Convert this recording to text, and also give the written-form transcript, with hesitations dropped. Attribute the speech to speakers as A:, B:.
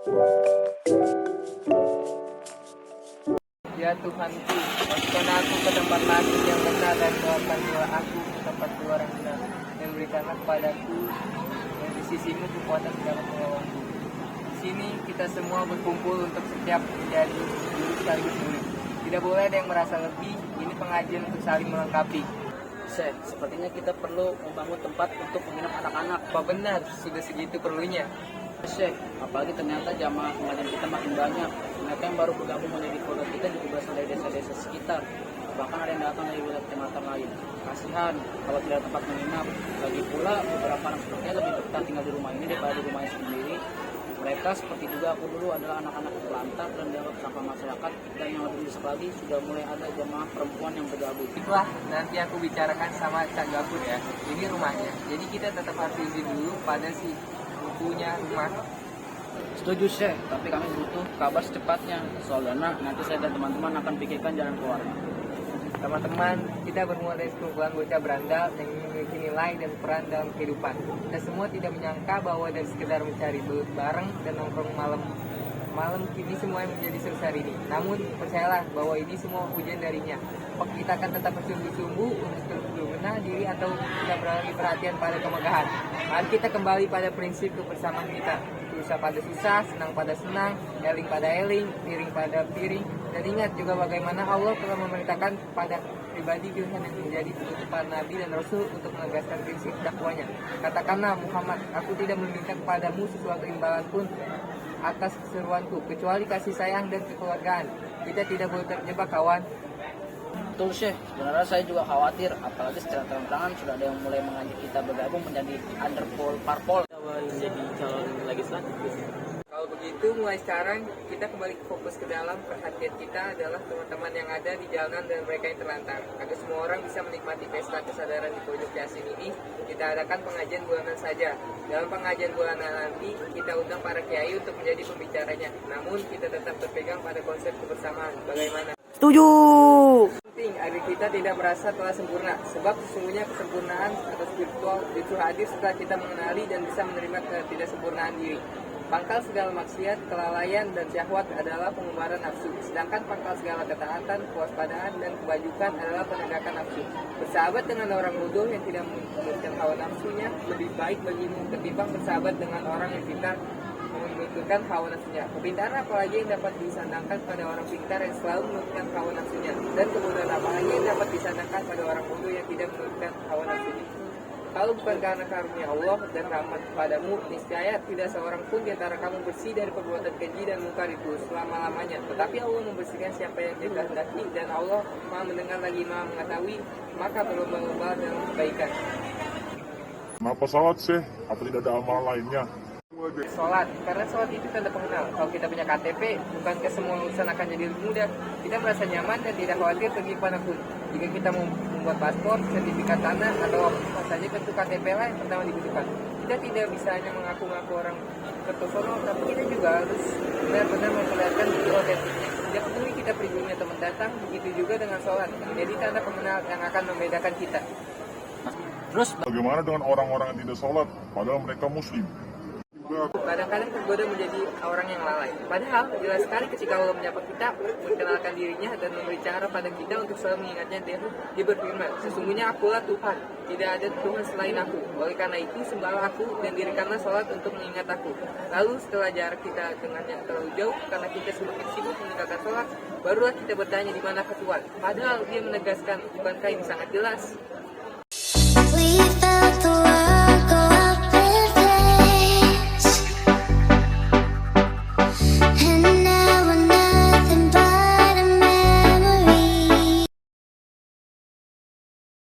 A: Ya Tuhanku, masukkanlah aku ke tempat lagi yang benar dan keluarkan jiwa aku ke tempat keluar yang benar. Dan berikanlah kepadaku dan di sisimu kekuatan segala pengawalku. Di sini kita semua berkumpul untuk setiap menjadi guru sekaligus murid. Tidak boleh ada yang merasa lebih, ini pengajian untuk saling melengkapi.
B: Syekh, sepertinya kita perlu membangun tempat untuk menginap anak-anak.
A: Apa benar sudah segitu perlunya?
B: Syekh, apalagi ternyata jamaah pengajian kita makin banyak. Mereka yang baru bergabung menjadi keluarga kita juga berasal dari desa-desa sekitar. Bahkan ada yang datang dari wilayah kecamatan lain. Kasihan kalau tidak ada tempat menginap. Lagi pula beberapa anak sepertinya lebih betah tinggal di rumah ini daripada di rumahnya sendiri. Mereka seperti juga aku dulu adalah anak-anak terlantar dan dianggap sampah masyarakat, dan yang lebih besar lagi sudah mulai ada jamaah perempuan yang bergabung.
A: Itulah nanti aku bicarakan sama Cak Gafur ya. Ini rumahnya. Jadi kita tetap harus izin dulu pada si punya rumah.
B: Setuju Syekh, tapi kami butuh kabar secepatnya. Soalnya nanti saya dan teman-teman akan pikirkan jalan keluarnya.
A: Teman-teman, kita bermula dari sekumpulan bocah berandal yang memiliki nilai dan peran dalam kehidupan. Kita semua tidak menyangka bahwa dari sekedar mencari belut bareng dan nongkrong malam kini semua yang menjadi sebesar hari ini. Namun percayalah bahwa ini semua hujan darinya. Kita akan tetap bersungguh-sungguh untuk berbenah diri atau kita beralih perhatian pada kemegahan. Mari kita kembali pada prinsip kebersamaan kita. Susah pada susah, senang pada senang, eling pada eling, piring pada piring. Dan ingat juga bagaimana Allah telah memerintahkan pada pribadi pilihan yang menjadi penutup para nabi dan rasul untuk menegaskan prinsip dakwanya. Katakanlah Muhammad, aku tidak meminta kepadamu sesuatu imbalan pun atas keseruanku, kecuali kasih sayang dan kekeluargaan. Kita tidak boleh terjebak kawan.
B: Betul Syekh, sebenarnya saya juga khawatir, apalagi secara terang-terangan sudah ada yang mulai mengajak kita bergabung menjadi underpol parpol.
C: Jadi calon legislatif.
A: Kalau begitu, mulai sekarang kita kembali fokus ke dalam. Perhatian kita adalah teman-teman yang ada di jalanan dan mereka yang terlantar. Agar semua orang bisa menikmati pesta kesadaran di pojok Yasin ini, kita adakan pengajian bulanan saja. Dalam pengajian bulanan nanti, kita undang para kiai untuk menjadi pembicaranya. Namun, kita tetap berpegang pada konsep kebersamaan. Bagaimana?
B: Setuju!
A: Penting agar kita tidak merasa telah sempurna, sebab sesungguhnya kesempurnaan atau spiritual itu hadir setelah kita mengenali dan bisa menerima ketidaksempurnaan diri. Pangkal segala maksiat, kelalaian, dan syahwat adalah pengubaran nafsu, sedangkan pangkal segala ketaatan, kewaspadaan, dan kebajukan adalah penegakan nafsu. Bersahabat dengan orang bodoh yang tidak menurutkan hawa nafsunya lebih baik bagimu ketimbang bersahabat dengan orang yang pintar menunjukkan hawa nafsunya. Kepintaran apalagi yang dapat disandangkan pada orang pintar yang selalu menunjukkan hawa nafsunya, dan kebodohan apalagi yang dapat disandangkan pada orang bodoh yang tidak menunjukkan hawa nafsunya. Kalau bukan karena karunia Allah dan rahmat kepadamu, niscaya tidak seorang pun di antara kamu bersih dari perbuatan keji dan mungkar itu selama-lamanya. Tetapi Allah membersihkan siapa yang dia kehendaki, dan Allah Maha mendengar lagi Maha mengetahui, maka berlomba-lomba dalam kebaikan.
D: Kenapa salat sih? Apa tidak ada amalan lainnya?
A: Sholat, karena sholat itu tanda pengenal. Kalau kita punya KTP, bukankah semua urusan akan jadi lebih mudah? Kita merasa nyaman dan tidak khawatir pergi kemanapun. Jika kita mau membuat paspor, sertifikat tanah, atau apa saja tentu KTP lah yang pertama dibutuhkan. Kita tidak bisa hanya mengaku-ngaku orang Kertosono, tapi kita juga harus benar-benar memperlihatkan bukti otentiknya. Tidak peduli kita pribadinya teman datang, begitu juga dengan sholat. Jadi tanda pengenal yang akan membedakan kita.
B: Terus
D: Bagaimana dengan orang-orang yang tidak sholat, padahal mereka muslim?
A: Kadang-kadang tergoda menjadi orang yang lalai. Padahal jelas sekali ketika Allah menyapa kita, mengenalkan dirinya dan memberi cara pada kita untuk selalu mengingatnya. Dia berfirman, sesungguhnya akulah Tuhan, tidak ada Tuhan selain aku. Oleh karena itu sembahlah aku dan dirikanlah sholat untuk mengingat aku. Lalu setelah jarak kita dengannya terlalu jauh, karena kita semakin sibuk meninggalkan sholat, barulah kita bertanya di mana Tuhan. Padahal dia menegaskan, bukankah ini sangat jelas?